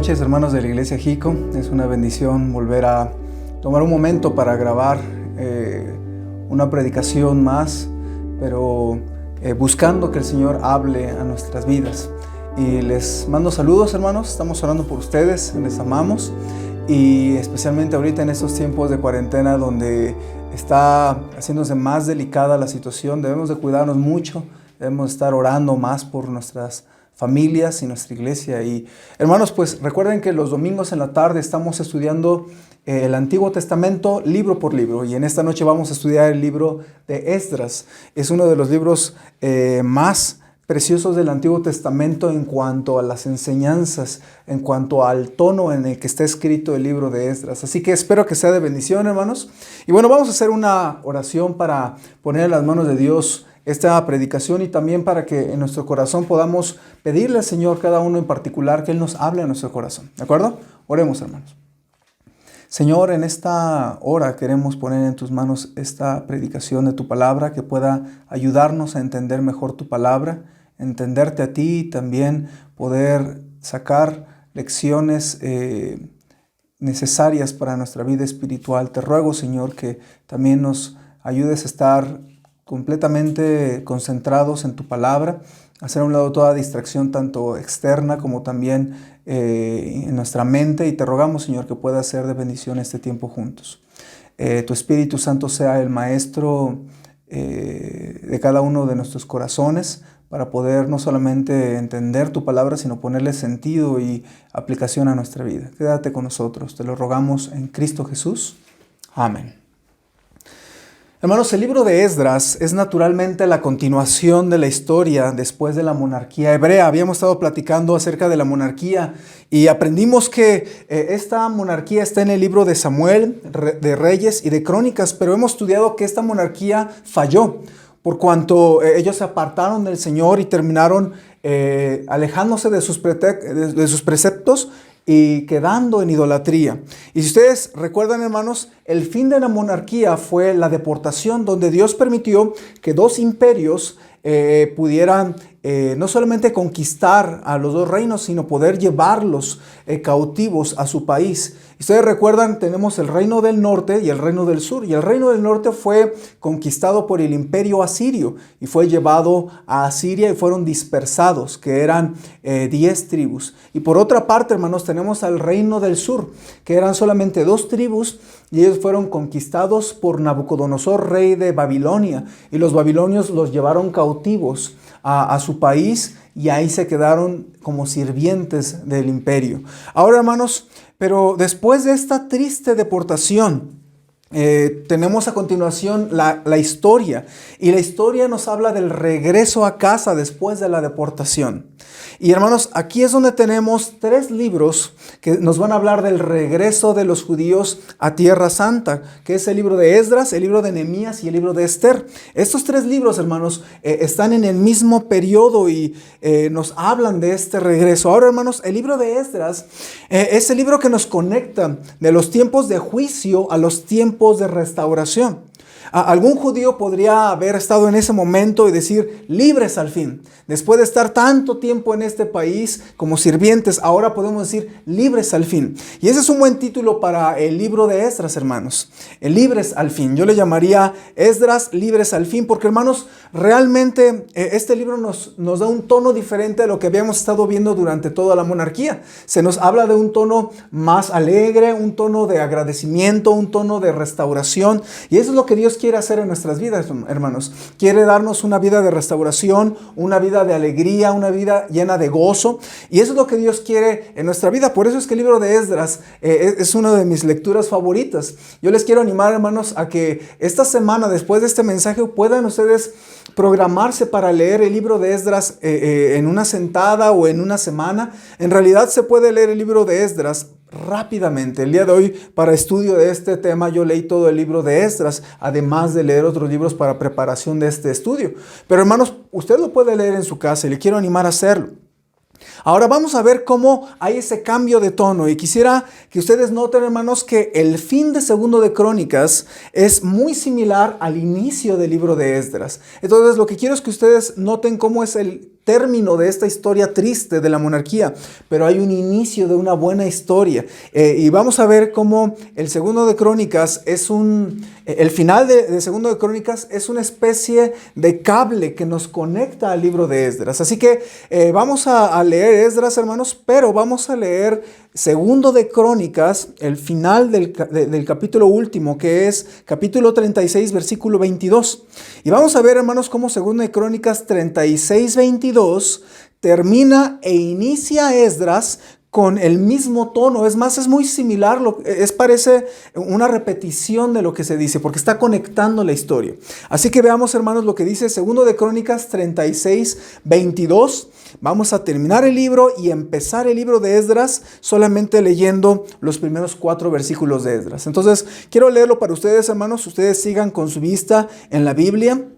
noches, hermanos de la Iglesia Jico. Es una bendición volver a tomar un momento para grabar una predicación más, pero buscando que el Señor hable a nuestras vidas. Y les mando saludos, hermanos. Estamos orando por ustedes, les amamos. Y especialmente ahorita en estos tiempos de cuarentena donde está haciéndose más delicada la situación, debemos de cuidarnos mucho, debemos estar orando más por nuestras familias y nuestra iglesia. Y hermanos, pues recuerden que los domingos en la tarde estamos estudiando el Antiguo Testamento libro por libro, y en esta noche vamos a estudiar el libro de Esdras. Es uno de los libros más preciosos del Antiguo Testamento en cuanto a las enseñanzas, en cuanto al tono en el que está escrito el libro de Esdras. Así que espero que sea de bendición, hermanos. Y bueno, vamos a hacer una oración para poner en las manos de Dios esta predicación, y también para que en nuestro corazón podamos pedirle al Señor, cada uno en particular, que Él nos hable a nuestro corazón. ¿De acuerdo? Oremos, hermanos. Señor, en esta hora queremos poner en tus manos esta predicación de tu palabra, que pueda ayudarnos a entender mejor tu palabra, entenderte a ti y también poder sacar lecciones necesarias para nuestra vida espiritual. Te ruego, Señor, que también nos ayudes a estar completamente concentrados en tu palabra, hacer a un lado toda distracción, tanto externa como también en nuestra mente, y te rogamos, Señor, que pueda ser de bendición este tiempo juntos. Tu Espíritu Santo sea el maestro de cada uno de nuestros corazones, para poder no solamente entender tu palabra, sino ponerle sentido y aplicación a nuestra vida. Quédate con nosotros, te lo rogamos en Cristo Jesús. Amén. Hermanos, el libro de Esdras es naturalmente la continuación de la historia después de la monarquía hebrea. Habíamos estado platicando acerca de la monarquía y aprendimos que esta monarquía está en el libro de Samuel, de Reyes y de Crónicas, pero hemos estudiado que esta monarquía falló por cuanto ellos se apartaron del Señor y terminaron alejándose de sus preceptos y quedando en idolatría. Y si ustedes recuerdan, hermanos, el fin de la monarquía fue la deportación, donde Dios permitió que dos imperios pudieran no solamente conquistar a los dos reinos, sino poder llevarlos cautivos a su país. Y ustedes recuerdan, tenemos el reino del norte y el reino del sur. Y el reino del norte fue conquistado por el imperio asirio y fue llevado a Asiria y fueron dispersados, que eran 10 tribus. Y por otra parte, hermanos, tenemos al reino del sur, que eran solamente 2 tribus, y ellos fueron conquistados por Nabucodonosor, rey de Babilonia. Y los babilonios los llevaron cautivos a su país, y ahí se quedaron como sirvientes del imperio. Ahora, hermanos, pero después de esta triste deportación, tenemos a continuación la historia, y la historia nos habla del regreso a casa después de la deportación. Y hermanos, aquí es donde tenemos 3 libros que nos van a hablar del regreso de los judíos a Tierra Santa, que es el libro de Esdras, el libro de Nehemías y el libro de Esther. Estos 3 libros, hermanos, están en el mismo periodo y nos hablan de este regreso. Ahora, hermanos, el libro de Esdras es el libro que nos conecta de los tiempos de juicio a los tiempos de restauración. Algún judío podría haber estado en ese momento y decir: libres al fin. Después de estar tanto tiempo en este país como sirvientes, ahora podemos decir libres al fin. Y ese es un buen título para el libro de Esdras, hermanos. Libres al fin. Yo le llamaría Esdras, libres al fin, porque, hermanos, realmente este libro nos da un tono diferente a lo que habíamos estado viendo durante toda la monarquía. Se nos habla de un tono más alegre, un tono de agradecimiento, un tono de restauración. Y eso es lo que Dios quiere hacer en nuestras vidas, hermanos. Quiere darnos una vida de restauración, una vida de alegría, una vida llena de gozo. Y eso es lo que Dios quiere en nuestra vida. Por eso es que el libro de Esdras es una de mis lecturas favoritas. Yo les quiero animar, hermanos, a que esta semana, después de este mensaje, puedan ustedes programarse para leer el libro de Esdras en una sentada o en una semana. En realidad se puede leer el libro de Esdras rápidamente. El día de hoy, para estudio de este tema, yo leí todo el libro de Esdras, además de leer otros libros para preparación de este estudio. Pero, hermanos, usted lo puede leer en su casa y le quiero animar a hacerlo. Ahora vamos a ver cómo hay ese cambio de tono y quisiera que ustedes noten, hermanos, que el fin de Segundo de Crónicas es muy similar al inicio del libro de Esdras. Entonces lo que quiero es que ustedes noten cómo es el término de esta historia triste de la monarquía, pero hay un inicio de una buena historia. Y vamos a ver cómo el Segundo de Crónicas el final de Segundo de Crónicas es una especie de cable que nos conecta al libro de Esdras. Así que vamos a leer Esdras, hermanos, pero vamos a leer Segundo de Crónicas, el final del capítulo último, que es capítulo 36, versículo 22. Y vamos a ver, hermanos, cómo Segundo de Crónicas 36, 22 termina e inicia Esdras con el mismo tono. Es más, es muy similar, parece una repetición de lo que se dice, porque está conectando la historia. Así que veamos, hermanos, lo que dice Segundo de Crónicas 36, 22. Vamos a terminar el libro y empezar el libro de Esdras solamente leyendo los primeros 4 versículos de Esdras. Entonces, quiero leerlo para ustedes, hermanos. Ustedes sigan con su vista en la Biblia.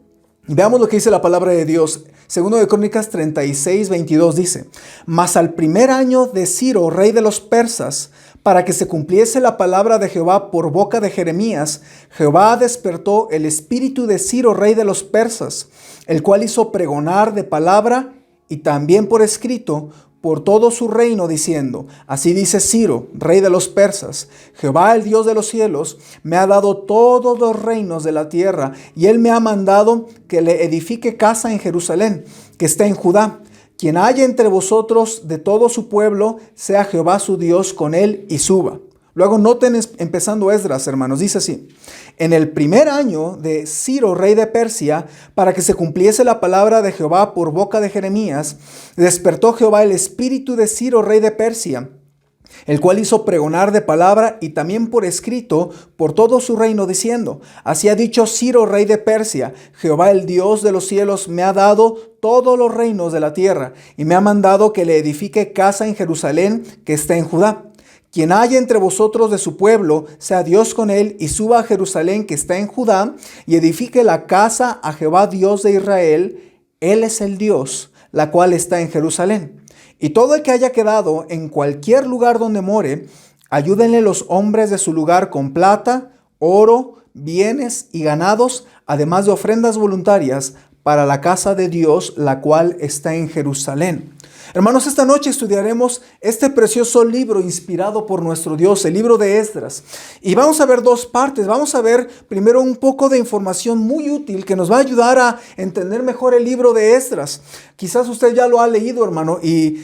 Veamos lo que dice la palabra de Dios. Segundo de Crónicas 36, 22 dice: Mas al primer año de Ciro, rey de los persas, para que se cumpliese la palabra de Jehová por boca de Jeremías, Jehová despertó el espíritu de Ciro, rey de los persas, el cual hizo pregonar de palabra y también por escrito por todo su reino, diciendo: Así dice Ciro, rey de los persas: Jehová, el Dios de los cielos, me ha dado todos los reinos de la tierra, y él me ha mandado que le edifique casa en Jerusalén, que está en Judá. Quien haya entre vosotros de todo su pueblo, sea Jehová su Dios con él y suba. Luego noten empezando Esdras, hermanos, dice así: En el primer año de Ciro, rey de Persia, para que se cumpliese la palabra de Jehová por boca de Jeremías, despertó Jehová el espíritu de Ciro, rey de Persia, el cual hizo pregonar de palabra y también por escrito por todo su reino, diciendo: Así ha dicho Ciro, rey de Persia: Jehová, el Dios de los cielos, me ha dado todos los reinos de la tierra, y me ha mandado que le edifique casa en Jerusalén, que está en Judá. Quien haya entre vosotros de su pueblo, sea Dios con él, y suba a Jerusalén, que está en Judá, y edifique la casa a Jehová, Dios de Israel. Él es el Dios, la cual está en Jerusalén. Y todo el que haya quedado en cualquier lugar donde more, ayúdenle los hombres de su lugar con plata, oro, bienes y ganados, además de ofrendas voluntarias para la casa de Dios, la cual está en Jerusalén. Hermanos, esta noche estudiaremos este precioso libro inspirado por nuestro Dios, el libro de Esdras. Y vamos a ver 2 partes. Vamos a ver primero un poco de información muy útil que nos va a ayudar a entender mejor el libro de Esdras. Quizás usted ya lo ha leído, hermano, y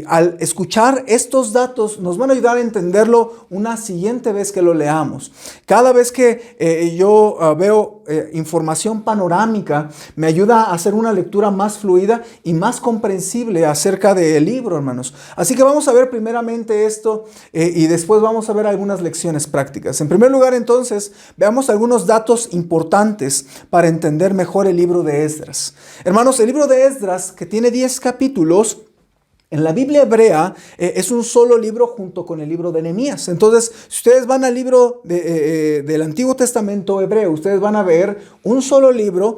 al escuchar estos datos nos van a ayudar a entenderlo una siguiente vez que lo leamos. Cada vez que yo veo información panorámica, me ayuda a hacer una lectura más fluida y más comprensible acerca del libro, hermanos. Así que vamos a ver primeramente esto y después vamos a ver algunas lecciones prácticas. En primer lugar, entonces, veamos algunos datos importantes para entender mejor el libro de Esdras. Hermanos, el libro de Esdras, que tiene 10 capítulos, en la Biblia hebrea es un solo libro junto con el libro de Nehemías. Entonces, si ustedes van al libro del Antiguo Testamento hebreo, ustedes van a ver un solo libro,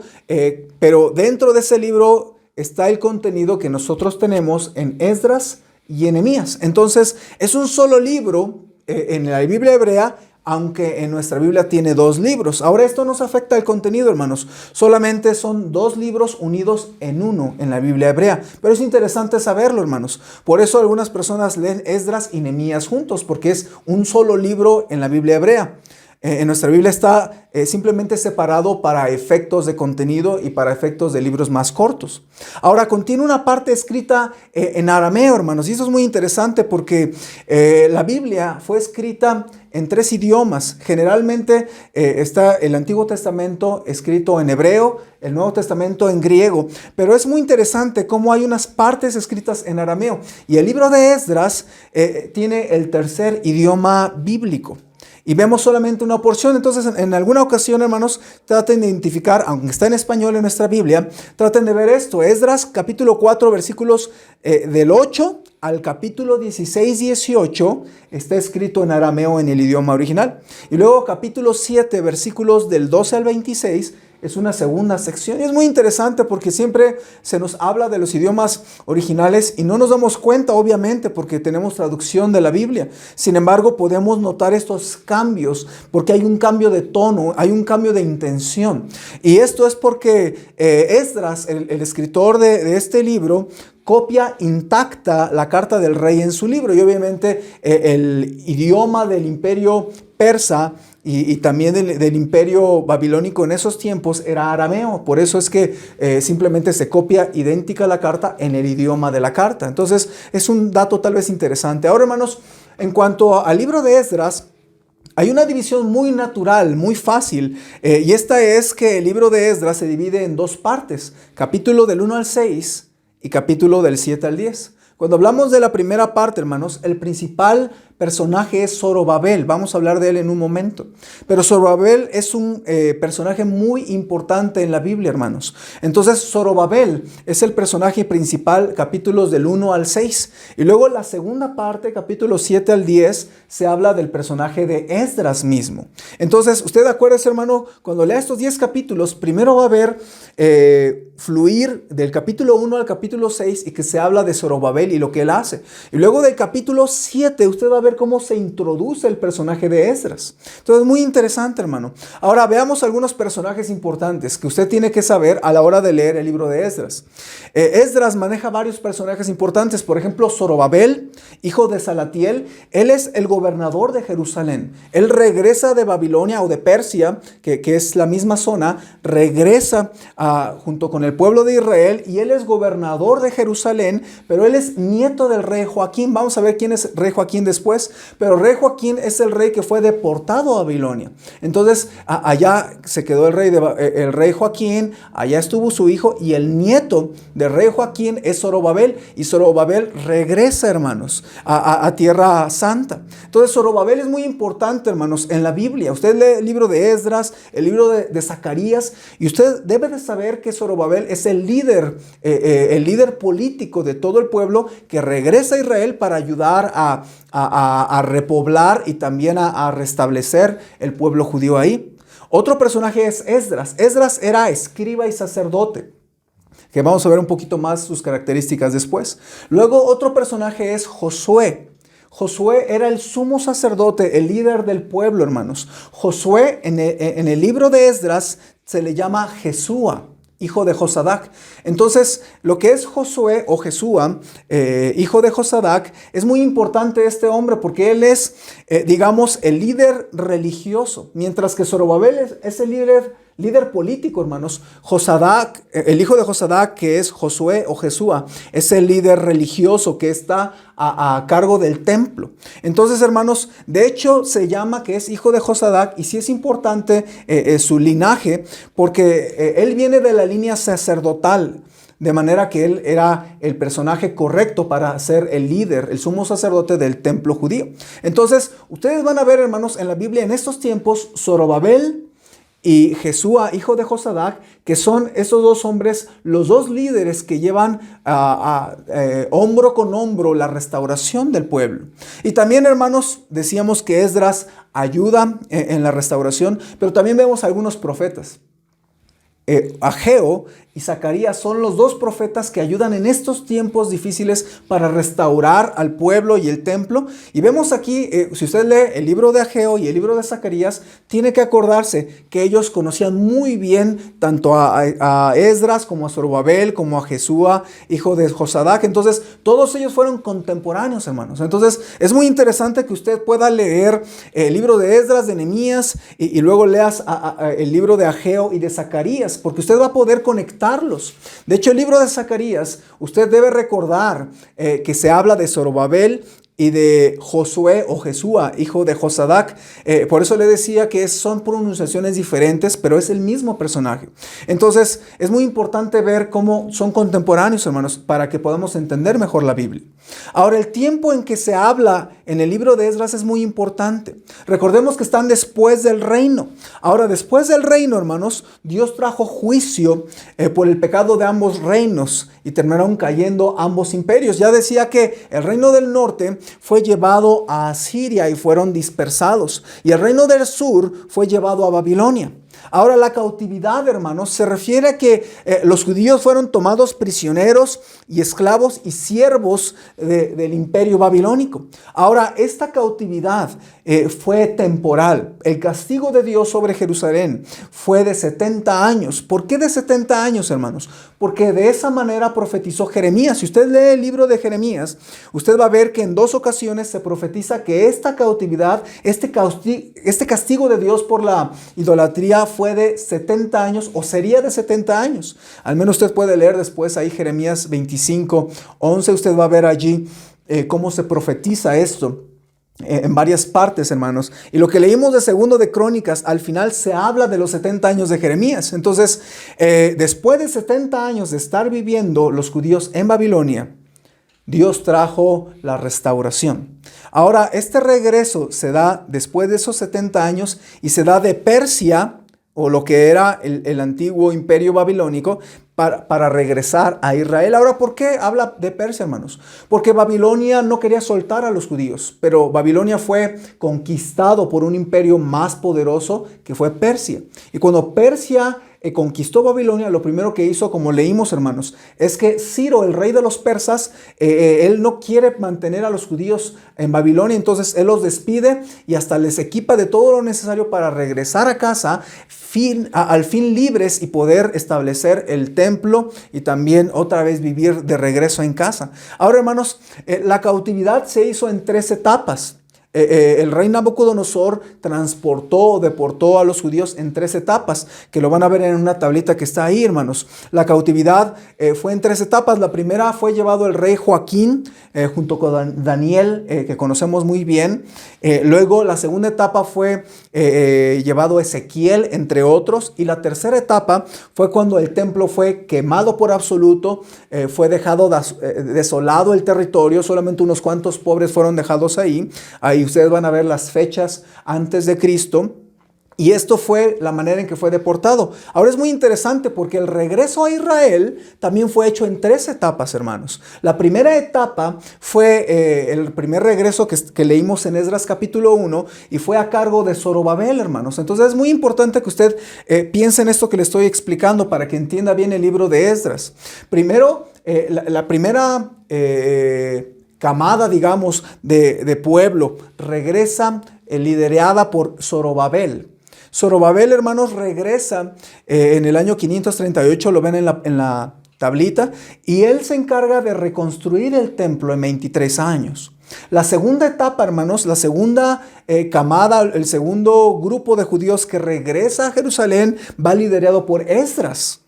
pero dentro de ese libro está el contenido que nosotros tenemos en Esdras y en Nehemías. Entonces, es un solo libro en la Biblia hebrea, aunque en nuestra Biblia tiene 2 libros. Ahora, esto nos afecta al contenido, hermanos. Solamente son 2 libros unidos en uno en la Biblia hebrea. Pero es interesante saberlo, hermanos. Por eso algunas personas leen Esdras y Nehemías juntos, porque es un solo libro en la Biblia hebrea. En nuestra Biblia está simplemente separado para efectos de contenido y para efectos de libros más cortos. Ahora, contiene una parte escrita en arameo, hermanos, y eso es muy interesante porque la Biblia fue escrita en 3 idiomas. Generalmente está el Antiguo Testamento escrito en hebreo, el Nuevo Testamento en griego, pero es muy interesante cómo hay unas partes escritas en arameo. Y el libro de Esdras tiene el tercer idioma bíblico. Y vemos solamente una porción. Entonces, en alguna ocasión, hermanos, traten de identificar, aunque está en español en nuestra Biblia, traten de ver esto. Esdras, capítulo 4, versículos del 8 al capítulo 16, 18, está escrito en arameo en el idioma original. Y luego, capítulo 7, versículos del 12 al 26, es una segunda sección. Y es muy interesante porque siempre se nos habla de los idiomas originales y no nos damos cuenta, obviamente, porque tenemos traducción de la Biblia. Sin embargo, podemos notar estos cambios porque hay un cambio de tono, hay un cambio de intención. Y esto es porque Esdras, el escritor de este libro, copia intacta la carta del rey en su libro. Y obviamente el idioma del imperio persa y también del imperio babilónico en esos tiempos era arameo. Por eso es que simplemente se copia idéntica la carta en el idioma de la carta. Entonces es un dato tal vez interesante. Ahora, hermanos, en cuanto al libro de Esdras, hay una división muy natural, muy fácil, y esta es que el libro de Esdras se divide en dos partes, capítulo del 1 al 6 y capítulo del 7 al 10. Cuando hablamos de la primera parte, hermanos, el principal personaje es Zorobabel. Vamos a hablar de él en un momento. Pero Zorobabel es un personaje muy importante en la Biblia, hermanos. Entonces, Zorobabel es el personaje principal, capítulos del 1 al 6. Y luego la segunda parte, capítulos 7 al 10, se habla del personaje de Esdras mismo. Entonces, usted acuérdese, hermano, cuando lea estos 10 capítulos, primero va a ver fluir del capítulo 1 al capítulo 6 y que se habla de Zorobabel y lo que él hace. Y luego del capítulo 7, usted va a ver cómo se introduce el personaje de Esdras. Entonces, muy interesante, hermano. Ahora, veamos algunos personajes importantes que usted tiene que saber a la hora de leer el libro de Esdras. Esdras maneja varios personajes importantes. Por ejemplo, Zorobabel, hijo de Salatiel. Él es el gobernador de Jerusalén. Él regresa de Babilonia o de Persia, que es la misma zona, regresa junto con el pueblo de Israel, y él es gobernador de Jerusalén, pero él es nieto del rey Joaquín. Vamos a ver quién es rey Joaquín después. Pero rey Joaquín es el rey que fue deportado a Babilonia. Entonces allá se quedó el rey Joaquín, allá estuvo su hijo, y el nieto del rey Joaquín es Zorobabel, y Zorobabel regresa, hermanos, a Tierra Santa. Entonces Zorobabel es muy importante, hermanos, en la Biblia. Usted lee el libro de Esdras, el libro de Zacarías, y usted debe de saber que Zorobabel es el líder político de todo el pueblo que regresa a Israel para ayudar a repoblar y también a restablecer el pueblo judío ahí. Otro personaje es Esdras. Esdras era escriba y sacerdote, que vamos a ver un poquito más sus características después. Luego otro personaje es Josué. Josué era el sumo sacerdote, el líder del pueblo, hermanos. Josué en el libro de Esdras se le llama Jesúa, hijo de Josadac. Entonces, lo que es Josué o Jesúa, hijo de Josadac, es muy importante este hombre porque él es, digamos, el líder religioso, mientras que Zorobabel es el líder político, hermanos. Josadac, el hijo de Josadac, que es Josué o Jesúa, es el líder religioso que está a cargo del templo. Entonces, hermanos, de hecho se llama que es hijo de Josadac, y sí es importante su linaje porque él viene de la línea sacerdotal. De manera que él era el personaje correcto para ser el líder, el sumo sacerdote del templo judío. Entonces, ustedes van a ver, hermanos, en la Biblia en estos tiempos, Zorobabel y Jesúa, hijo de Josadac, que son esos dos hombres, los dos líderes que llevan hombro con hombro la restauración del pueblo. Y también, hermanos, decíamos que Esdras ayuda en la restauración, pero también vemos algunos profetas. Ageo y Zacarías son los dos profetas que ayudan en estos tiempos difíciles para restaurar al pueblo y el templo. Y vemos aquí, si usted lee el libro de Ageo y el libro de Zacarías, tiene que acordarse que ellos conocían muy bien tanto a Esdras como a Zorobabel, como a Jesúa, hijo de Josadac. Entonces, todos ellos fueron contemporáneos, hermanos. Entonces, es muy interesante que usted pueda leer el libro de Esdras, de Nehemías, y luego leas el libro de Ageo y de Zacarías, porque usted va a poder conectarlos. De hecho, el libro de Zacarías, usted debe recordar que se habla de Zorobabel y de Josué o Jesúa, hijo de Josadac. Por eso le decía que son pronunciaciones diferentes, pero es el mismo personaje. Entonces, es muy importante ver cómo son contemporáneos, hermanos, para que podamos entender mejor la Biblia. Ahora, el tiempo en que se habla en el libro de Esdras es muy importante. Recordemos que están después del reino. Ahora, después del reino, hermanos, Dios trajo juicio por el pecado de ambos reinos y terminaron cayendo ambos imperios. Ya decía que el reino del norte fue llevado a Asiria y fueron dispersados, y el reino del sur fue llevado a Babilonia. Ahora, la cautividad, hermanos, se refiere a que los judíos fueron tomados prisioneros y esclavos y siervos del imperio babilónico. Ahora, esta cautividad fue temporal. El castigo de Dios sobre Jerusalén fue de 70 años. ¿Por qué de 70 años, hermanos? Porque de esa manera profetizó Jeremías. Si usted lee el libro de Jeremías, usted va a ver que en 2 ocasiones se profetiza que esta cautividad, este castigo de Dios por la idolatría fue de 70 años o sería de 70 años. Al menos usted puede leer después ahí Jeremías 25:11. Usted va a ver allí cómo se profetiza esto. En varias partes, hermanos. Y lo que leímos de Segundo de Crónicas, al final se habla de los 70 años de Jeremías. Entonces, después de 70 años de estar viviendo los judíos en Babilonia, Dios trajo la restauración. Ahora, este regreso se da después de esos 70 años y se da de Persia, o lo que era el antiguo imperio babilónico, para regresar a Israel. Ahora, ¿por qué habla de Persia, hermanos? Porque Babilonia no quería soltar a los judíos, pero Babilonia fue conquistado por un imperio más poderoso que fue Persia. Y cuando Persia conquistó Babilonia, lo primero que hizo, como leímos, hermanos, es que Ciro, el rey de los persas, él no quiere mantener a los judíos en Babilonia, entonces él los despide y hasta les equipa de todo lo necesario para regresar a casa, al fin libres y poder establecer el templo y también otra vez vivir de regreso en casa. Ahora, hermanos, la cautividad se hizo en 3 etapas. El rey Nabucodonosor deportó a los judíos en 3 etapas, que lo van a ver en una tablita que está ahí, hermanos. La cautividad fue en 3 etapas. La primera fue llevado el rey Joaquín junto con Daniel, que conocemos muy bien. Luego la segunda etapa fue llevado Ezequiel, entre otros. Y la tercera etapa fue cuando el templo fue quemado por absoluto, fue dejado desolado el territorio, solamente unos cuantos pobres fueron dejados ahí. Ahí ustedes van a ver las fechas antes de Cristo. Y esto fue la manera en que fue deportado. Ahora es muy interesante porque el regreso a Israel también fue hecho en 3 etapas, hermanos. La primera etapa fue el primer regreso que leímos en Esdras capítulo 1 y fue a cargo de Zorobabel, hermanos. Entonces es muy importante que usted piense en esto que le estoy explicando para que entienda bien el libro de Esdras. Primero, la primera camada, digamos, de pueblo regresa liderada por Zorobabel. Zorobabel, hermanos, regresa en el año 538, lo ven en la tablita, y él se encarga de reconstruir el templo en 23 años. La segunda etapa, hermanos, la segunda camada, el segundo grupo de judíos que regresa a Jerusalén va liderado por Esdras.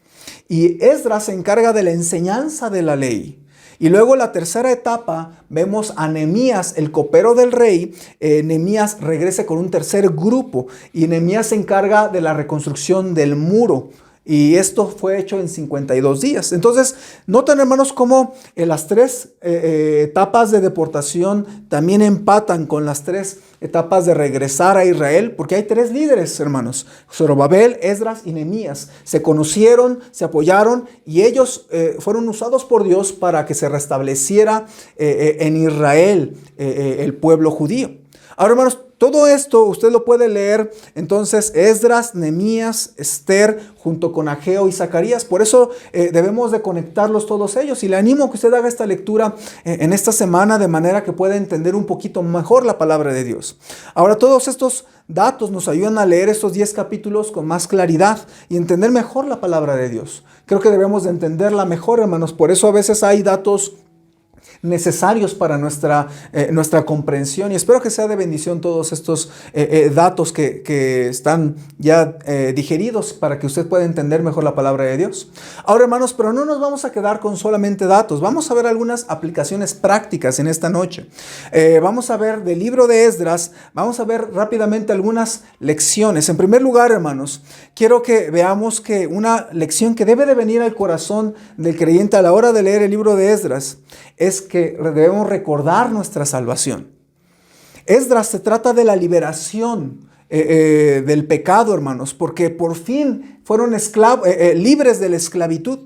Y Esdras se encarga de la enseñanza de la ley. Y luego la tercera etapa vemos a Nehemías, el copero del rey. Nehemías regresa con un tercer grupo y Nehemías se encarga de la reconstrucción del muro. Y esto fue hecho en 52 días. Entonces, noten, hermanos, cómo las 3 etapas de deportación también empatan con las 3 etapas de regresar a Israel, porque hay 3 líderes, hermanos: Zorobabel, Esdras y Nehemías. Se conocieron, se apoyaron y ellos fueron usados por Dios para que se restableciera en Israel el pueblo judío. Ahora, hermanos, todo esto usted lo puede leer entonces Esdras, Nehemías, Esther, junto con Ageo y Zacarías. Por eso debemos de conectarlos todos ellos. Y le animo a que usted haga esta lectura en esta semana de manera que pueda entender un poquito mejor la palabra de Dios. Ahora, todos estos datos nos ayudan a leer estos 10 capítulos con más claridad y entender mejor la palabra de Dios. Creo que debemos de entenderla mejor, hermanos. Por eso a veces hay datos necesarios para nuestra comprensión, y espero que sea de bendición todos estos datos que están ya digeridos para que usted pueda entender mejor la palabra de Dios. Ahora, hermanos, pero no nos vamos a quedar con solamente datos. Vamos a ver algunas aplicaciones prácticas en esta noche. Vamos a ver del libro de Esdras, vamos a ver rápidamente algunas lecciones. En primer lugar, hermanos, quiero que veamos que una lección que debe de venir al corazón del creyente a la hora de leer el libro de Esdras es que debemos recordar nuestra salvación. Esdras se trata de la liberación del pecado, hermanos, porque por fin fueron libres de la esclavitud.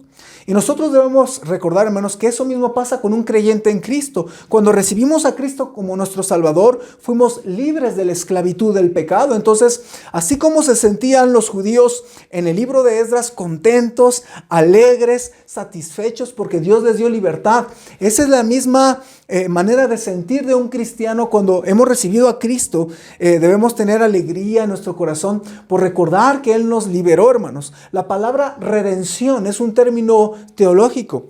Y nosotros debemos recordar, hermanos, que eso mismo pasa con un creyente en Cristo. Cuando recibimos a Cristo como nuestro Salvador, fuimos libres de la esclavitud del pecado. Entonces, así como se sentían los judíos en el libro de Esdras, contentos, alegres, satisfechos porque Dios les dio libertad, esa es la misma manera de sentir de un cristiano cuando hemos recibido a Cristo. Debemos tener alegría en nuestro corazón por recordar que Él nos liberó, hermanos. La palabra redención es un término teológico.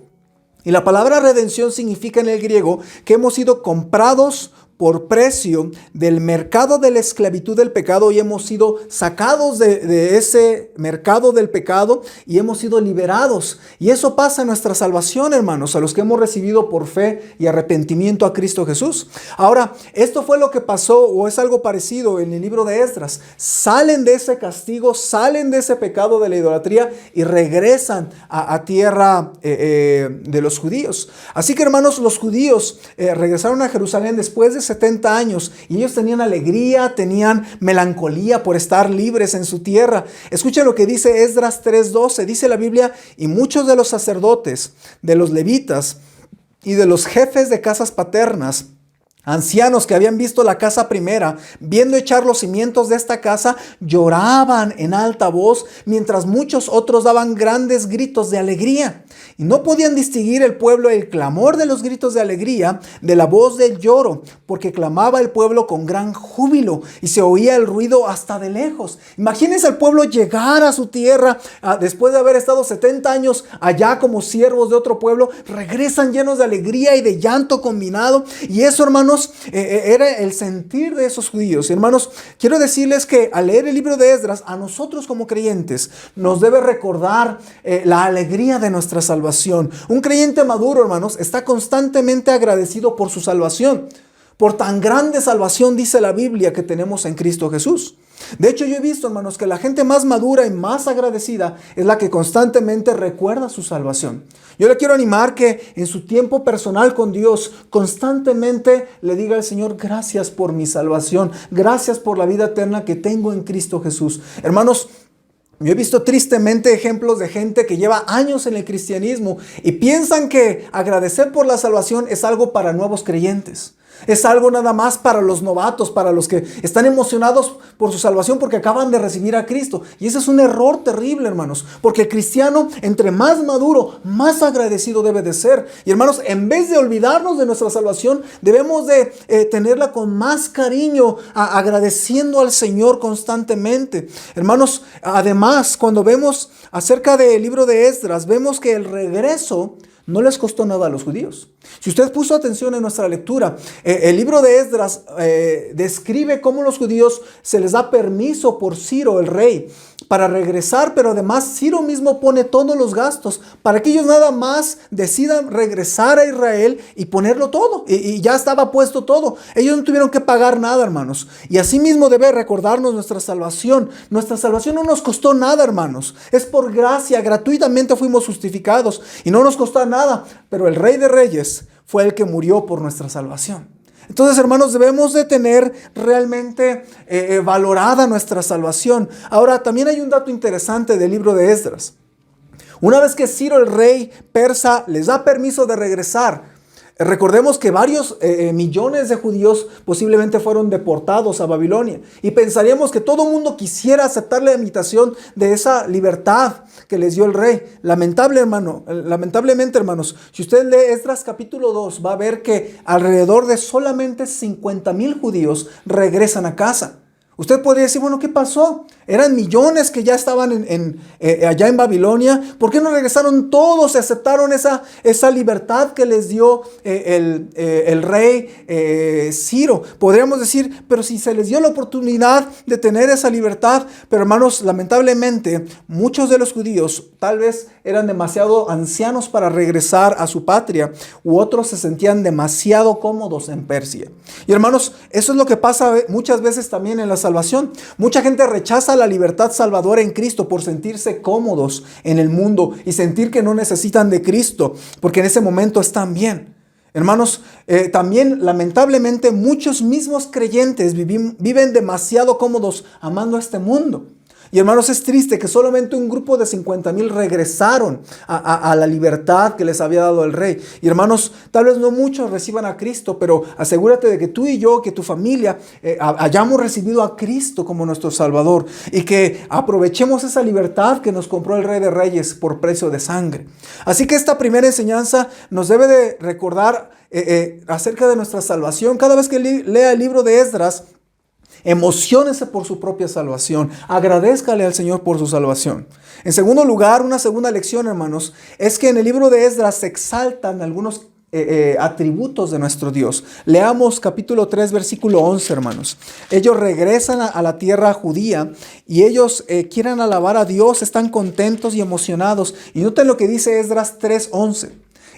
Y la palabra redención significa en el griego que hemos sido comprados por precio del mercado de la esclavitud del pecado y hemos sido sacados de ese mercado del pecado y hemos sido liberados. Y eso pasa en nuestra salvación, hermanos, a los que hemos recibido por fe y arrepentimiento a Cristo Jesús. Ahora, esto fue lo que pasó, o es algo parecido en el libro de Esdras. Salen de ese castigo, salen de ese pecado de la idolatría y regresan a tierra de los judíos. Así que, hermanos, los judíos regresaron a Jerusalén después de 70 años y ellos tenían alegría, tenían melancolía por estar libres en su tierra. Escuchen lo que dice Esdras 3:12, dice la Biblia: y muchos de los sacerdotes, de los levitas y de los jefes de casas paternas, ancianos que habían visto la casa primera, viendo echar los cimientos de esta casa, lloraban en alta voz, mientras muchos otros daban grandes gritos de alegría. Y no podían distinguir el pueblo el clamor de los gritos de alegría de la voz del lloro, porque clamaba el pueblo con gran júbilo y se oía el ruido hasta de lejos. Imagínense al pueblo llegar a su tierra después de haber estado 70 años allá como siervos de otro pueblo, regresan llenos de alegría y de llanto combinado. Y eso, hermanos, era el sentir de esos judíos. Y, hermanos, quiero decirles que al leer el libro de Esdras, a nosotros como creyentes nos debe recordar la alegría de nuestra salvación. Un creyente maduro, hermanos, está constantemente agradecido por su salvación. Por tan grande salvación, dice la Biblia, que tenemos en Cristo Jesús. De hecho, yo he visto, hermanos, que la gente más madura y más agradecida es la que constantemente recuerda su salvación. Yo le quiero animar que en su tiempo personal con Dios constantemente le diga al Señor: gracias por mi salvación, gracias por la vida eterna que tengo en Cristo Jesús. Hermanos, yo he visto tristemente ejemplos de gente que lleva años en el cristianismo y piensan que agradecer por la salvación es algo para nuevos creyentes. Es algo nada más para los novatos, para los que están emocionados por su salvación porque acaban de recibir a Cristo. Y ese es un error terrible, hermanos, porque el cristiano, entre más maduro, más agradecido debe de ser. Y, hermanos, en vez de olvidarnos de nuestra salvación, debemos de tenerla con más cariño, agradeciendo al Señor constantemente. Hermanos, además, cuando vemos acerca del libro de Esdras, vemos que el regreso no les costó nada a los judíos. Si usted puso atención en nuestra lectura, el libro de Esdras describe cómo los judíos se les da permiso por Ciro, el rey, para regresar, pero además Ciro mismo pone todos los gastos para que ellos nada más decidan regresar a Israel y ponerlo todo. Y ya estaba puesto todo. Ellos no tuvieron que pagar nada, hermanos. Y así mismo debe recordarnos nuestra salvación. Nuestra salvación no nos costó nada, hermanos. Es por gracia, gratuitamente fuimos justificados y no nos costó nada. Pero el Rey de Reyes fue el que murió por nuestra salvación. Entonces, hermanos, debemos de tener realmente valorada nuestra salvación. Ahora, también hay un dato interesante del libro de Esdras. Una vez que Ciro, el rey persa, les da permiso de regresar, recordemos que varios millones de judíos posiblemente fueron deportados a Babilonia. Y pensaríamos que todo el mundo quisiera aceptar la invitación de esa libertad que les dio el rey. Lamentablemente, hermanos, si usted lee Esdras capítulo 2, va a ver que alrededor de solamente 50,000 judíos regresan a casa. Usted podría decir: bueno, ¿qué pasó? Eran millones que ya estaban allá en Babilonia. ¿Por qué no regresaron todos y aceptaron esa libertad que les dio el rey Ciro? Podríamos decir: pero si se les dio la oportunidad de tener esa libertad. Pero, hermanos, lamentablemente muchos de los judíos tal vez eran demasiado ancianos para regresar a su patria, u otros se sentían demasiado cómodos en Persia. Y, hermanos, eso es lo que pasa muchas veces también en la salvación. Mucha gente rechaza la libertad salvadora en Cristo por sentirse cómodos en el mundo y sentir que no necesitan de Cristo, porque en ese momento están bien. Hermanos, también lamentablemente muchos mismos creyentes viven demasiado cómodos amando a este mundo. Y hermanos, es triste que solamente un grupo de 50,000 regresaron a la libertad que les había dado el rey. Y hermanos, tal vez no muchos reciban a Cristo, pero asegúrate de que tú y yo, que tu familia, hayamos recibido a Cristo como nuestro Salvador y que aprovechemos esa libertad que nos compró el Rey de Reyes por precio de sangre. Así que esta primera enseñanza nos debe de recordar acerca de nuestra salvación. Cada vez que lea el libro de Esdras, emociónese por su propia salvación. Agradézcale al Señor por su salvación. En segundo lugar, una segunda lección, hermanos, es que en el libro de Esdras se exaltan algunos atributos de nuestro Dios. Leamos capítulo 3, versículo 11, hermanos. Ellos regresan a la tierra judía y ellos quieren alabar a Dios, están contentos y emocionados. Y noten lo que dice Esdras 3:11.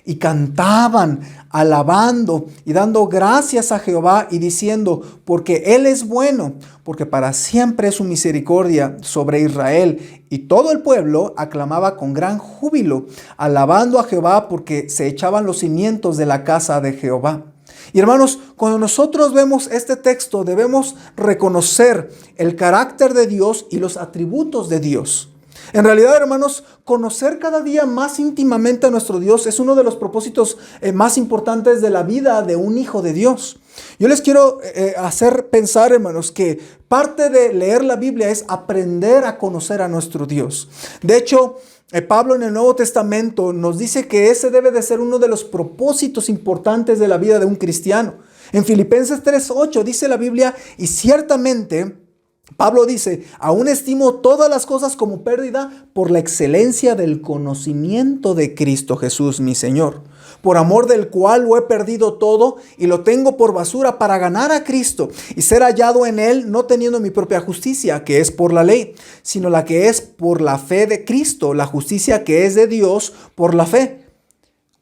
Y cantaban, alabando y dando gracias a Jehová y diciendo, porque Él es bueno, porque para siempre es su misericordia sobre Israel. Y todo el pueblo aclamaba con gran júbilo, alabando a Jehová porque se echaban los cimientos de la casa de Jehová. Y hermanos, cuando nosotros vemos este texto, debemos reconocer el carácter de Dios y los atributos de Dios. En realidad, hermanos, conocer cada día más íntimamente a nuestro Dios es uno de los propósitos más importantes de la vida de un hijo de Dios. Yo les quiero hacer pensar, hermanos, que parte de leer la Biblia es aprender a conocer a nuestro Dios. De hecho, Pablo en el Nuevo Testamento nos dice que ese debe de ser uno de los propósitos importantes de la vida de un cristiano. En Filipenses 3:8 dice la Biblia, y ciertamente Pablo dice, aún estimo todas las cosas como pérdida por la excelencia del conocimiento de Cristo Jesús, mi Señor, por amor del cual lo he perdido todo y lo tengo por basura para ganar a Cristo y ser hallado en Él, no teniendo mi propia justicia, que es por la ley, sino la que es por la fe de Cristo, la justicia que es de Dios por la fe,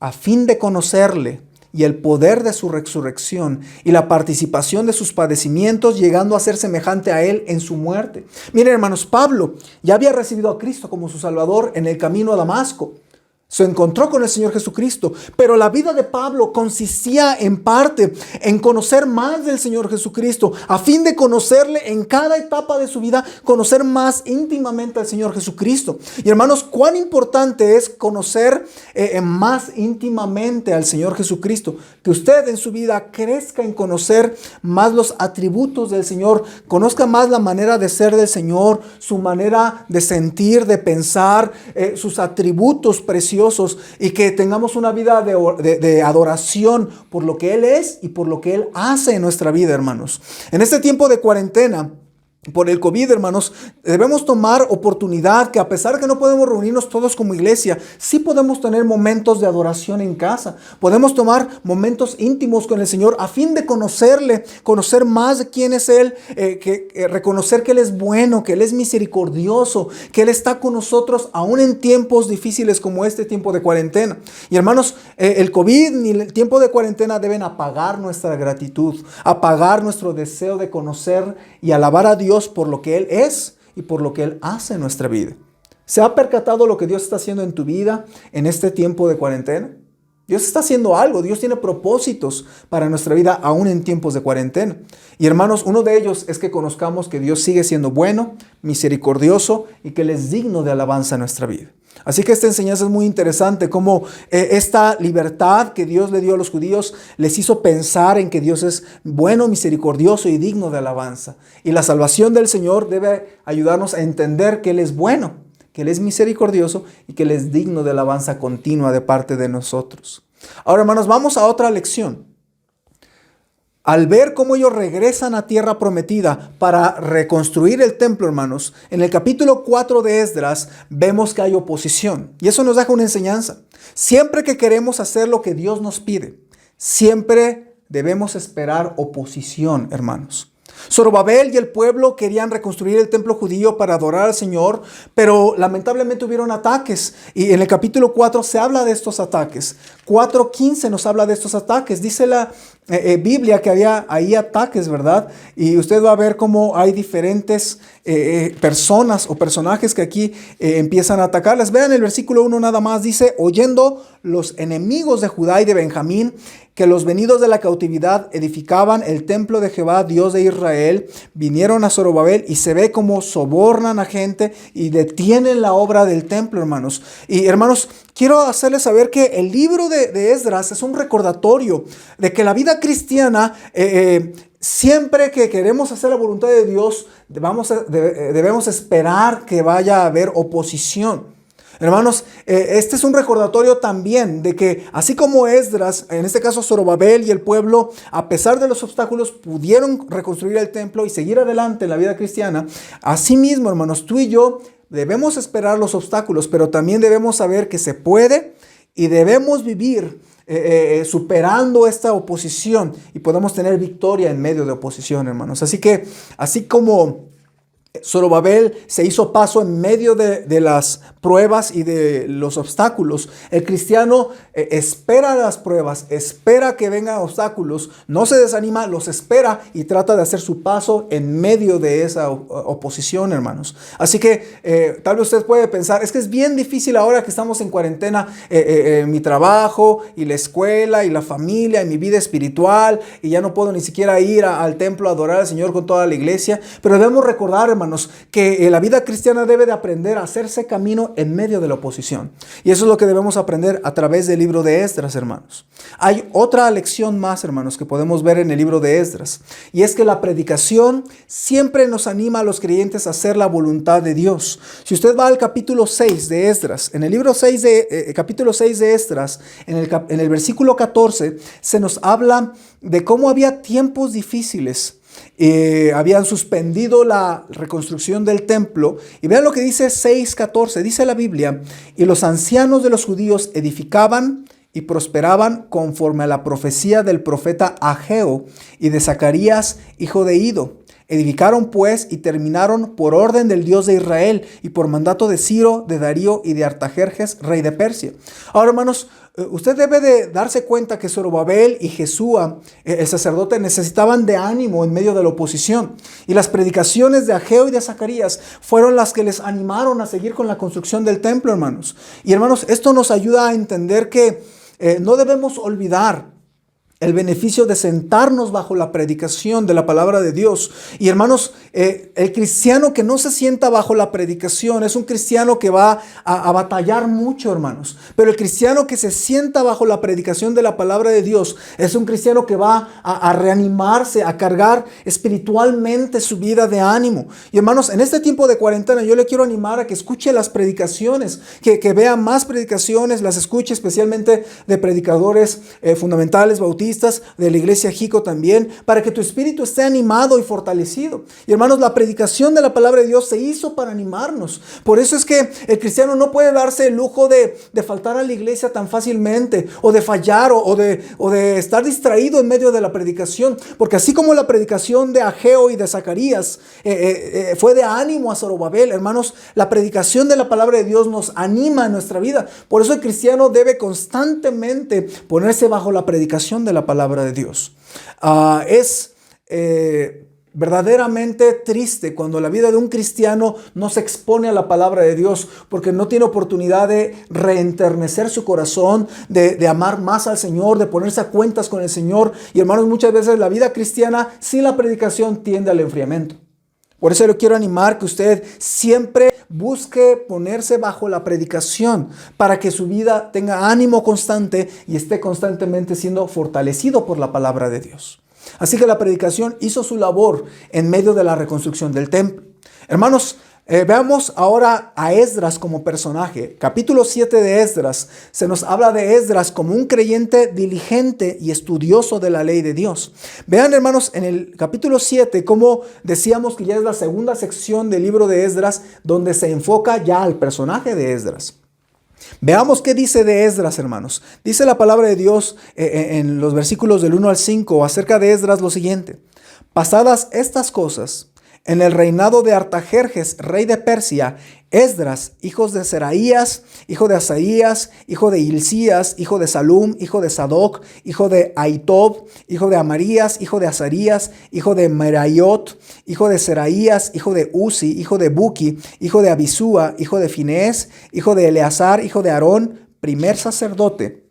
a fin de conocerle y el poder de su resurrección y la participación de sus padecimientos, llegando a ser semejante a Él en su muerte. Miren, hermanos, Pablo ya había recibido a Cristo como su Salvador en el camino a Damasco. Se encontró con el Señor Jesucristo, pero la vida de Pablo consistía en parte en conocer más del Señor Jesucristo, a fin de conocerle en cada etapa de su vida, conocer más íntimamente al Señor Jesucristo. Y hermanos, cuán importante es conocer más íntimamente al Señor Jesucristo, que usted en su vida crezca en conocer más los atributos del Señor, conozca más la manera de ser del Señor, su manera de sentir, de pensar, sus atributos preciosos, y que tengamos una vida de adoración por lo que Él es y por lo que Él hace en nuestra vida, hermanos. En este tiempo de cuarentena, por el COVID, hermanos, debemos tomar oportunidad que, a pesar que no podemos reunirnos todos como iglesia, sí podemos tener momentos de adoración en casa. Podemos tomar momentos íntimos con el Señor a fin de conocerle, conocer más de quién es Él, reconocer que Él es bueno, que Él es misericordioso, que Él está con nosotros aún en tiempos difíciles como este tiempo de cuarentena. Y hermanos, el COVID ni el tiempo de cuarentena deben apagar nuestra gratitud, apagar nuestro deseo de conocer y alabar a Dios por lo que Él es y por lo que Él hace en nuestra vida. ¿Se ha percatado lo que Dios está haciendo en tu vida en este tiempo de cuarentena? Dios está haciendo algo. Dios tiene propósitos para nuestra vida aún en tiempos de cuarentena. Y hermanos, uno de ellos es que conozcamos que Dios sigue siendo bueno, misericordioso y que Él es digno de alabanza en nuestra vida. Así que esta enseñanza es muy interesante, cómo esta libertad que Dios le dio a los judíos les hizo pensar en que Dios es bueno, misericordioso y digno de alabanza. Y la salvación del Señor debe ayudarnos a entender que Él es bueno, que Él es misericordioso y que Él es digno de alabanza continua de parte de nosotros. Ahora, hermanos, vamos a otra lección. Al ver cómo ellos regresan a tierra prometida para reconstruir el templo, hermanos, en el capítulo 4 de Esdras vemos que hay oposición. Y eso nos deja una enseñanza. Siempre que queremos hacer lo que Dios nos pide, siempre debemos esperar oposición, hermanos. Zorobabel y el pueblo querían reconstruir el templo judío para adorar al Señor, pero lamentablemente hubieron ataques. Y en el capítulo 4 se habla de estos ataques. 4:15 nos habla de estos ataques. Dice Biblia que había ahí ataques, ¿verdad? Y usted va a ver cómo hay diferentes personas o personajes que aquí empiezan a atacarles. Vean el versículo 1 nada más, dice: oyendo los enemigos de Judá y de Benjamín que los venidos de la cautividad edificaban el templo de Jehová, Dios de Israel, vinieron a Zorobabel, y se ve como sobornan a gente y detienen la obra del templo, hermanos. Y hermanos, quiero hacerles saber que el libro de Esdras es un recordatorio de que la vida cristiana, siempre que queremos hacer la voluntad de Dios, debemos esperar que vaya a haber oposición. Hermanos, este es un recordatorio también de que así como Esdras, en este caso Zorobabel y el pueblo, a pesar de los obstáculos, pudieron reconstruir el templo y seguir adelante en la vida cristiana, asimismo, hermanos, tú y yo debemos esperar los obstáculos, pero también debemos saber que se puede y debemos vivir superando esta oposición, y podemos tener victoria en medio de oposición, hermanos. Así que, así como Zorobabel se hizo paso en medio de las pruebas y de los obstáculos, el cristiano espera las pruebas, espera que vengan obstáculos, no se desanima, los espera y trata de hacer su paso en medio de esa oposición, hermanos. Así que tal vez usted puede pensar: es que es bien difícil ahora que estamos en cuarentena, mi trabajo y la escuela y la familia y mi vida espiritual, y ya no puedo ni siquiera ir al templo a adorar al Señor con toda la iglesia. Pero debemos recordar, hermanos, que la vida cristiana debe de aprender a hacerse camino en medio de la oposición. Y eso es lo que debemos aprender a través del libro de Esdras, hermanos. Hay otra lección más, hermanos, que podemos ver en el libro de Esdras. Y es que la predicación siempre nos anima a los creyentes a hacer la voluntad de Dios. Si usted va al capítulo 6 de Esdras, en el libro capítulo 6 de Esdras, en el versículo 14, se nos habla de cómo había tiempos difíciles. Habían suspendido la reconstrucción del templo, y vean lo que dice 6:14, dice la Biblia: y los ancianos de los judíos edificaban y prosperaban conforme a la profecía del profeta Ageo y de Zacarías, hijo de Ido. Edificaron pues y terminaron por orden del Dios de Israel y por mandato de Ciro, de Darío y de Artajerjes, rey de Persia. Ahora, hermanos, usted debe de darse cuenta que Zorobabel y Jesúa, el sacerdote, necesitaban de ánimo en medio de la oposición. Y las predicaciones de Ageo y de Zacarías fueron las que les animaron a seguir con la construcción del templo, hermanos. Y hermanos, esto nos ayuda a entender que no debemos olvidar el beneficio de sentarnos bajo la predicación de la palabra de Dios. Y hermanos, el cristiano que no se sienta bajo la predicación es un cristiano que va a batallar mucho, hermanos. Pero el cristiano que se sienta bajo la predicación de la palabra de Dios es un cristiano que va a reanimarse, a cargar espiritualmente su vida de ánimo. Y hermanos, en este tiempo de cuarentena yo le quiero animar a que escuche las predicaciones, que vea más predicaciones, las escuche especialmente de predicadores fundamentales, bautistas, de la iglesia Jico también, para que tu espíritu esté animado y fortalecido. Y hermanos, la predicación de la palabra de Dios se hizo para animarnos. Por eso es que el cristiano no puede darse el lujo de faltar a la iglesia tan fácilmente, o de fallar, o de estar distraído en medio de la predicación, porque así como la predicación de Ageo y de Zacarías fue de ánimo a Zorobabel, hermanos, la predicación de la palabra de Dios nos anima en nuestra vida. Por eso el cristiano debe constantemente ponerse bajo la predicación de la palabra de Dios. Es verdaderamente triste cuando la vida de un cristiano no se expone a la palabra de Dios, porque no tiene oportunidad de reenternecer su corazón, de amar más al Señor, de ponerse a cuentas con el Señor. Y hermanos, muchas veces la vida cristiana sin la predicación tiende al enfriamiento. Por eso le quiero animar que usted siempre busque ponerse bajo la predicación para que su vida tenga ánimo constante y esté constantemente siendo fortalecido por la palabra de Dios. Así que la predicación hizo su labor en medio de la reconstrucción del templo. Hermanos, veamos ahora a Esdras como personaje. Capítulo 7 de Esdras, se nos habla de Esdras como un creyente diligente y estudioso de la ley de Dios. Vean, hermanos, en el capítulo 7, como decíamos que ya es la segunda sección del libro de Esdras, donde se enfoca ya al personaje de Esdras. Veamos qué dice de Esdras, hermanos. Dice la palabra de Dios en los versículos del 1 al 5 acerca de Esdras lo siguiente: pasadas estas cosas, En el reinado de Artajerjes, rey de Persia, Esdras, hijo de Seraías, hijo de Asaías, hijo de Hilcías, hijo de Salum, hijo de Sadoc, hijo de Ahitob, hijo de Amarías, hijo de Azarías, hijo de Merayot, hijo de Seraías, hijo de Uzi, hijo de Buki, hijo de Abisúa, hijo de Finés, hijo de Eleazar, hijo de Aarón, primer sacerdote.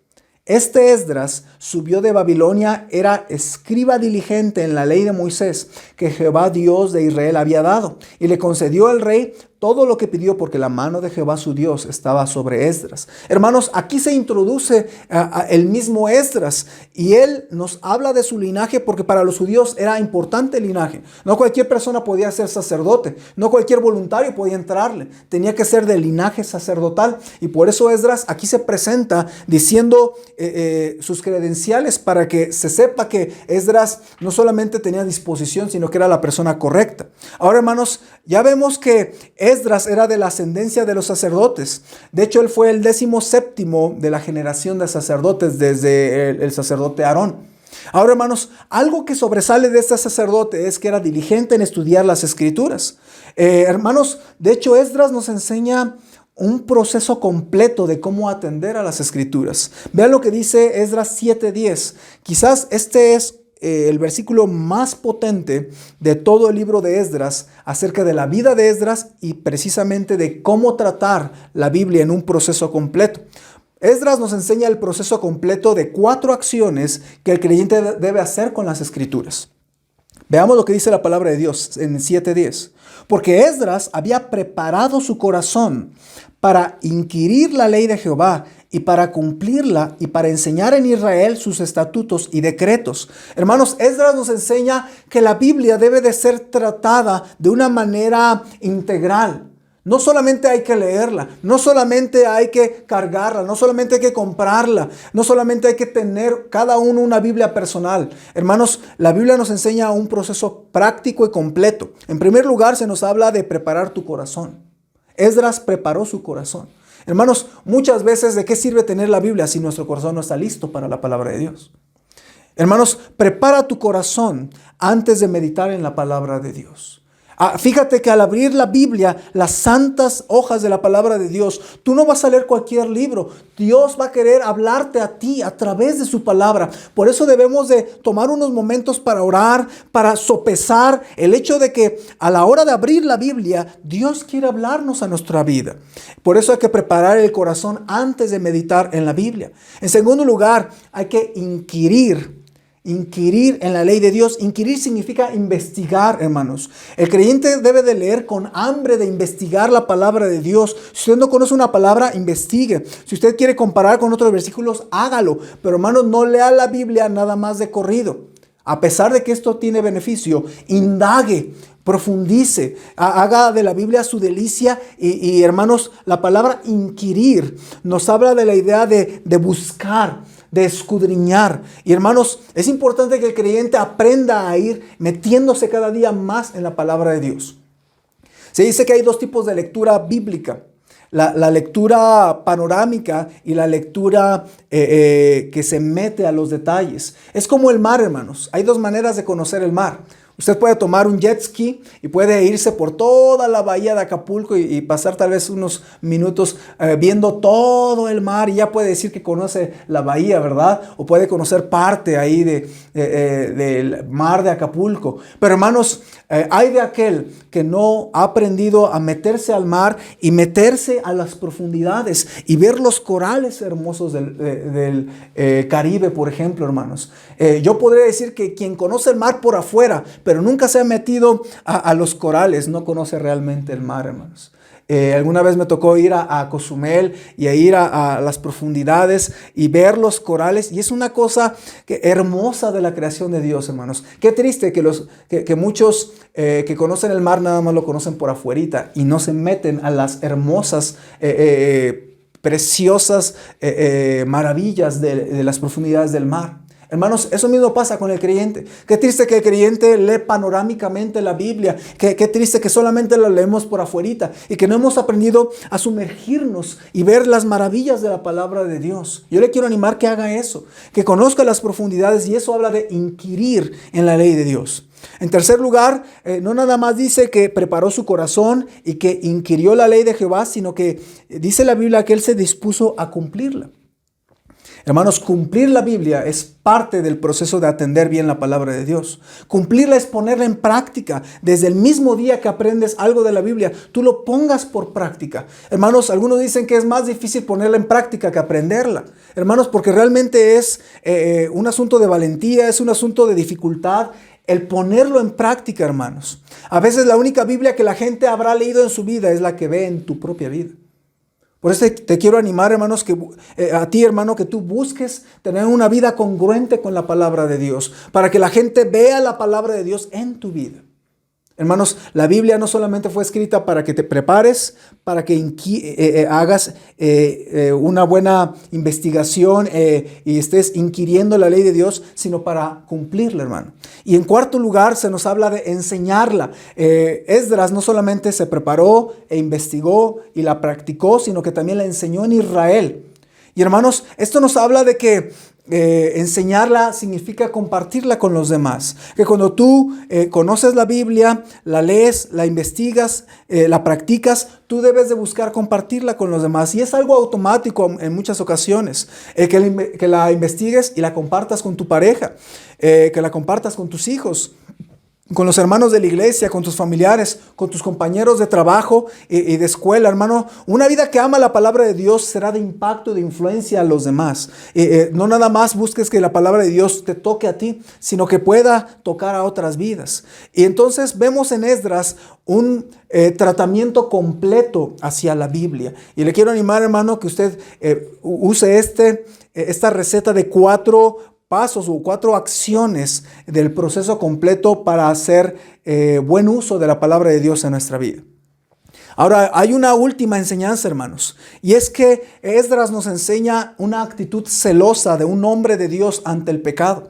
Este Esdras subió de Babilonia, era escriba diligente en la ley de Moisés que Jehová Dios de Israel había dado, y le concedió el rey todo lo que pidió, porque la mano de Jehová su Dios estaba sobre Esdras. Hermanos, aquí se introduce el mismo Esdras, y él nos habla de su linaje, porque para los judíos era importante el linaje. No cualquier persona podía ser sacerdote, no cualquier voluntario podía entrarle, tenía que ser del linaje sacerdotal, y por eso Esdras aquí se presenta diciendo sus credenciales, para que se sepa que Esdras no solamente tenía disposición, sino que era la persona correcta. Ahora, hermanos, ya vemos que Esdras era de la ascendencia de los sacerdotes. De hecho, él fue el 17º de la generación de sacerdotes desde el sacerdote Aarón. Ahora, hermanos, algo que sobresale de este sacerdote es que era diligente en estudiar las escrituras. Hermanos, de hecho, Esdras nos enseña un proceso completo de cómo atender a las escrituras. Vean lo que dice Esdras 7:10. Quizás este es el versículo más potente de todo el libro de Esdras acerca de la vida de Esdras y precisamente de cómo tratar la Biblia en un proceso completo. Esdras nos enseña el proceso completo de 4 acciones que el creyente debe hacer con las escrituras. Veamos lo que dice la palabra de Dios en 7:10. Porque Esdras había preparado su corazón para inquirir la ley de Jehová y para cumplirla y para enseñar en Israel sus estatutos y decretos. Hermanos, Esdras nos enseña que la Biblia debe de ser tratada de una manera integral. No solamente hay que leerla, no solamente hay que cargarla, no solamente hay que comprarla, no solamente hay que tener cada uno una Biblia personal. Hermanos, la Biblia nos enseña un proceso práctico y completo. En primer lugar, se nos habla de preparar tu corazón. Esdras preparó su corazón. Hermanos, muchas veces, ¿de qué sirve tener la Biblia si nuestro corazón no está listo para la palabra de Dios? Hermanos, prepara tu corazón antes de meditar en la palabra de Dios. Fíjate que al abrir la Biblia, las santas hojas de la palabra de Dios, tú no vas a leer cualquier libro. Dios va a querer hablarte a ti a través de su palabra. Por eso debemos de tomar unos momentos para orar, para sopesar el hecho de que a la hora de abrir la Biblia, Dios quiere hablarnos a nuestra vida. Por eso hay que preparar el corazón antes de meditar en la Biblia. En segundo lugar, hay que inquirir en la ley de Dios. Inquirir significa investigar, hermanos. El creyente debe de leer con hambre de investigar la palabra de Dios. Si usted no conoce una palabra, investigue. Si usted quiere comparar con otros versículos, hágalo. Pero, hermanos, no lea la Biblia nada más de corrido. A pesar de que esto tiene beneficio, indague, profundice, haga de la Biblia su delicia. Y hermanos, la palabra inquirir nos habla de la idea de buscar, de escudriñar. Y hermanos, es importante que el creyente aprenda a ir metiéndose cada día más en la palabra de Dios. Se dice que hay 2 tipos de lectura bíblica. La lectura panorámica y la lectura que se mete a los detalles. Es como el mar, hermanos. Hay 2 maneras de conocer el mar. Usted puede tomar un jet ski y puede irse por toda la bahía de Acapulco y pasar tal vez unos minutos viendo todo el mar, y ya puede decir que conoce la bahía, ¿verdad? O puede conocer parte ahí del mar de Acapulco. Pero, hermanos, hay de aquel que no ha aprendido a meterse al mar y meterse a las profundidades y ver los corales hermosos del Caribe, por ejemplo, hermanos. Yo podría decir que quien conoce el mar por afuera, pero nunca se ha metido a los corales, no conoce realmente el mar, hermanos. Alguna vez me tocó ir a Cozumel y a ir a las profundidades y ver los corales, y es una cosa hermosa de la creación de Dios, hermanos. Qué triste que muchos que conocen el mar nada más lo conocen por afuerita y no se meten a las hermosas, preciosas maravillas de las profundidades del mar. Hermanos, eso mismo pasa con el creyente. Qué triste que el creyente lee panorámicamente la Biblia. Qué triste que solamente la leemos por afuerita y que no hemos aprendido a sumergirnos y ver las maravillas de la palabra de Dios. Yo le quiero animar que haga eso, que conozca las profundidades, y eso habla de inquirir en la ley de Dios. En tercer lugar, no nada más dice que preparó su corazón y que inquirió la ley de Jehová, sino que dice la Biblia que él se dispuso a cumplirla. Hermanos, cumplir la Biblia es parte del proceso de atender bien la palabra de Dios. Cumplirla es ponerla en práctica. Desde el mismo día que aprendes algo de la Biblia, tú lo pongas por práctica. Hermanos, algunos dicen que es más difícil ponerla en práctica que aprenderla. Hermanos, porque realmente es un asunto de valentía, es un asunto de dificultad. El ponerlo en práctica, hermanos. A veces la única Biblia que la gente habrá leído en su vida es la que ve en tu propia vida. Por eso te quiero animar, hermanos, a ti, hermano, que tú busques tener una vida congruente con la palabra de Dios, para que la gente vea la palabra de Dios en tu vida. Hermanos, la Biblia no solamente fue escrita para que te prepares, para que hagas una buena investigación y estés inquiriendo la ley de Dios, sino para cumplirla, hermano. Y en cuarto lugar, se nos habla de enseñarla. Esdras no solamente se preparó e investigó y la practicó, sino que también la enseñó en Israel. Y hermanos, esto nos habla de que enseñarla significa compartirla con los demás. Que cuando tú conoces la Biblia, la lees, la investigas, la practicas, tú debes de buscar compartirla con los demás. Y es algo automático en muchas ocasiones. Que la investigues y la compartas con tu pareja, que la compartas con tus hijos, con los hermanos de la iglesia, con tus familiares, con tus compañeros de trabajo y de escuela, hermano. Una vida que ama la palabra de Dios será de impacto, de influencia a los demás. No nada más busques que la palabra de Dios te toque a ti, sino que pueda tocar a otras vidas. Y entonces vemos en Esdras un tratamiento completo hacia la Biblia. Y le quiero animar, hermano, que usted use esta receta de 4 pasos o 4 acciones del proceso completo para hacer buen uso de la palabra de Dios en nuestra vida. Ahora, hay una última enseñanza, hermanos, y es que Esdras nos enseña una actitud celosa de un hombre de Dios ante el pecado.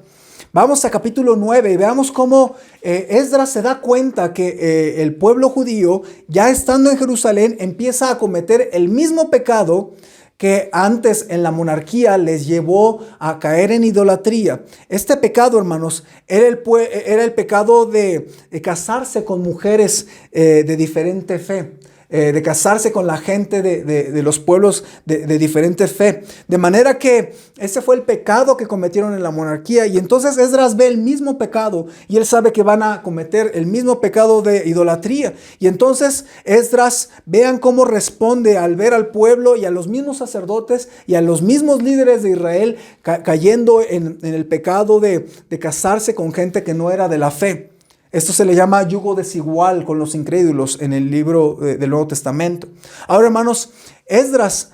Vamos a capítulo 9 y veamos cómo Esdras se da cuenta que el pueblo judío, ya estando en Jerusalén, empieza a cometer el mismo pecado que antes en la monarquía les llevó a caer en idolatría. Este pecado, hermanos, era el pecado de casarse con mujeres de diferente fe. De casarse con la gente de los pueblos de diferente fe. De manera que ese fue el pecado que cometieron en la monarquía. Y entonces Esdras ve el mismo pecado y él sabe que van a cometer el mismo pecado de idolatría. Y entonces Esdras, vean cómo responde al ver al pueblo y a los mismos sacerdotes y a los mismos líderes de Israel cayendo en el pecado de casarse con gente que no era de la fe. Esto se le llama yugo desigual con los incrédulos en el libro del Nuevo Testamento. Ahora, hermanos, Esdras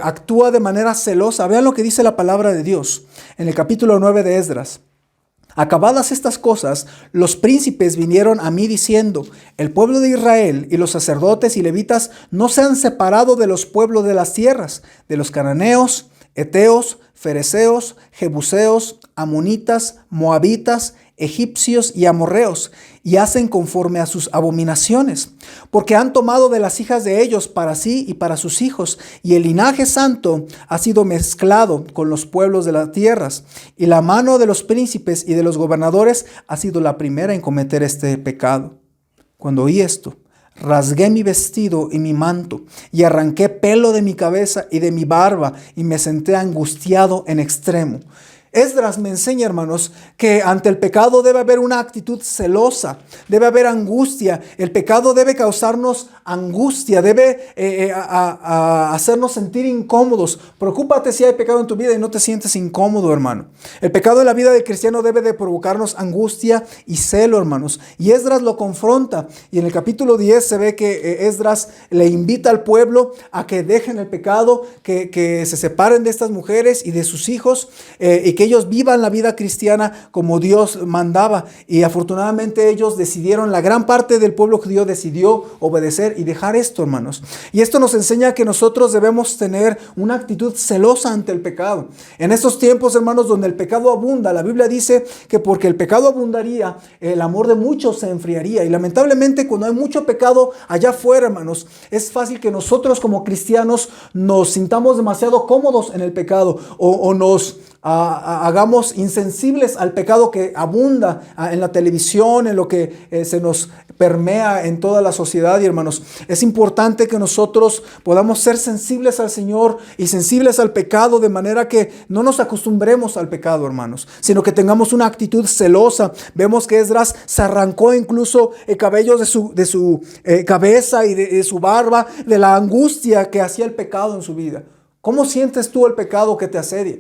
actúa de manera celosa. Vean lo que dice la palabra de Dios en el capítulo 9 de Esdras. Acabadas estas cosas, los príncipes vinieron a mí diciendo: el pueblo de Israel y los sacerdotes y levitas no se han separado de los pueblos de las tierras, de los cananeos, heteos, fereceos, jebuseos, amonitas, moabitas, egipcios y amorreos, y hacen conforme a sus abominaciones, porque han tomado de las hijas de ellos para sí y para sus hijos, y el linaje santo ha sido mezclado con los pueblos de las tierras, y la mano de los príncipes y de los gobernadores ha sido la primera en cometer este pecado. Cuando oí esto, rasgué mi vestido y mi manto, y arranqué pelo de mi cabeza y de mi barba, y me senté angustiado en extremo. Esdras me enseña, hermanos, que ante el pecado debe haber una actitud celosa, debe haber angustia. El pecado debe causarnos angustia, debe hacernos sentir incómodos. Preocúpate si hay pecado en tu vida y no te sientes incómodo, hermano. El pecado en la vida del cristiano debe de provocarnos angustia y celo, hermanos. Y Esdras lo confronta. Y en el capítulo 10 se ve que Esdras le invita al pueblo a que dejen el pecado, que se separen de estas mujeres y de sus hijos, y que ellos vivan la vida cristiana como Dios mandaba. Y afortunadamente ellos decidieron, la gran parte del pueblo judío decidió obedecer y dejar esto, hermanos. Y esto nos enseña que nosotros debemos tener una actitud celosa ante el pecado. En estos tiempos, hermanos, donde el pecado abunda, la Biblia dice que porque el pecado abundaría, el amor de muchos se enfriaría. Y lamentablemente, cuando hay mucho pecado allá afuera, hermanos, es fácil que nosotros como cristianos nos sintamos demasiado cómodos en el pecado o nos hagamos insensibles al pecado que abunda en la televisión, en lo que se nos permea en toda la sociedad. Y hermanos, es importante que nosotros podamos ser sensibles al Señor y sensibles al pecado, de manera que no nos acostumbremos al pecado, hermanos, sino que tengamos una actitud celosa. Vemos que Esdras se arrancó incluso cabellos de su cabeza y de su barba, de la angustia que hacía el pecado en su vida. ¿Cómo sientes tú el pecado que te asedia?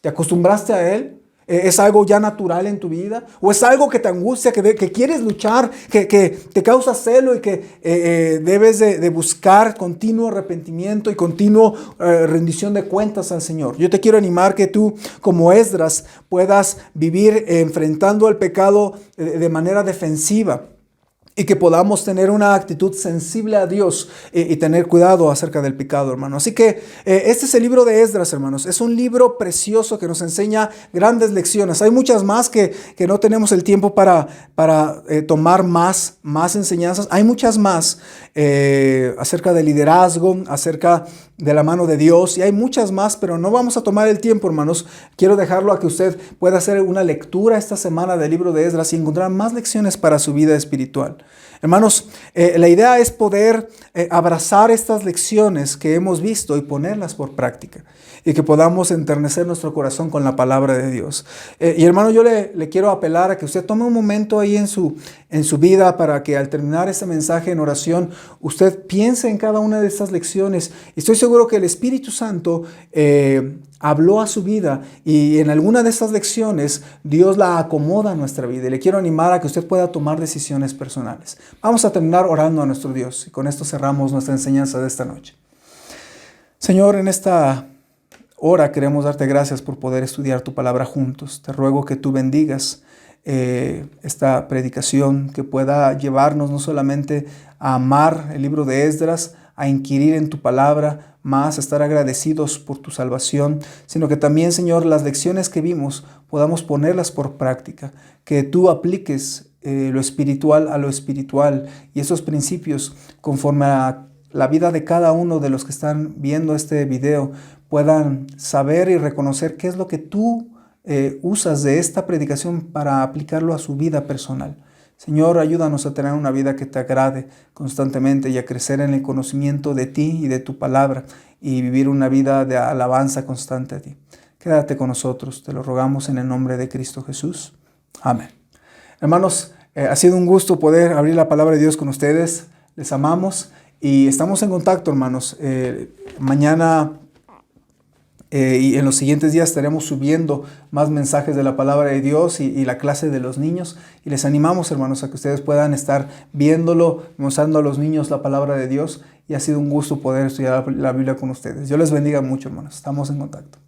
¿Te acostumbraste a él? ¿Es algo ya natural en tu vida? ¿O es algo que te angustia, que quieres luchar, que te causa celo y que debes de buscar continuo arrepentimiento y continuo rendición de cuentas al Señor? Yo te quiero animar que tú, como Esdras, puedas vivir enfrentando el pecado de manera defensiva. Y que podamos tener una actitud sensible a Dios y tener cuidado acerca del pecado, hermano. Así que este es el libro de Esdras, hermanos. Es un libro precioso que nos enseña grandes lecciones. Hay muchas más que no tenemos el tiempo para tomar más enseñanzas. Hay muchas más acerca del liderazgo, acerca de la mano de Dios, y hay muchas más, pero no vamos a tomar el tiempo, hermanos. Quiero dejarlo a que usted pueda hacer una lectura esta semana del libro de Esdras y encontrar más lecciones para su vida espiritual. Hermanos, la idea es poder abrazar estas lecciones que hemos visto y ponerlas por práctica, y que podamos enternecer nuestro corazón con la palabra de Dios. Y hermano, yo le quiero apelar a que usted tome un momento ahí en su vida, para que al terminar este mensaje en oración, usted piense en cada una de estas lecciones. Y estoy seguro que el Espíritu Santo habló a su vida, y en alguna de estas lecciones Dios la acomoda a nuestra vida. Y le quiero animar a que usted pueda tomar decisiones personales. Vamos a terminar orando a nuestro Dios, y con esto cerramos nuestra enseñanza de esta noche. Señor, en esta hora queremos darte gracias por poder estudiar tu palabra juntos. Te ruego que tú bendigas esta predicación, que pueda llevarnos no solamente a amar el libro de Esdras, a inquirir en tu palabra, más a estar agradecidos por tu salvación, sino que también, Señor, las lecciones que vimos podamos ponerlas por práctica, que tú apliques lo espiritual a lo espiritual, y esos principios, conforme a la vida de cada uno de los que están viendo este video, puedan saber y reconocer qué es lo que tú usas de esta predicación para aplicarlo a su vida personal. Señor, ayúdanos a tener una vida que te agrade constantemente y a crecer en el conocimiento de ti y de tu palabra, y vivir una vida de alabanza constante a ti. Quédate con nosotros, te lo rogamos en el nombre de Cristo Jesús. Amén. Hermanos, ha sido un gusto poder abrir la palabra de Dios con ustedes. Les amamos y estamos en contacto, hermanos. Mañana y en los siguientes días estaremos subiendo más mensajes de la palabra de Dios y la clase de los niños. Y les animamos, hermanos, a que ustedes puedan estar viéndolo, mostrando a los niños la palabra de Dios. Y ha sido un gusto poder estudiar la Biblia con ustedes. Dios les bendiga mucho, hermanos. Estamos en contacto.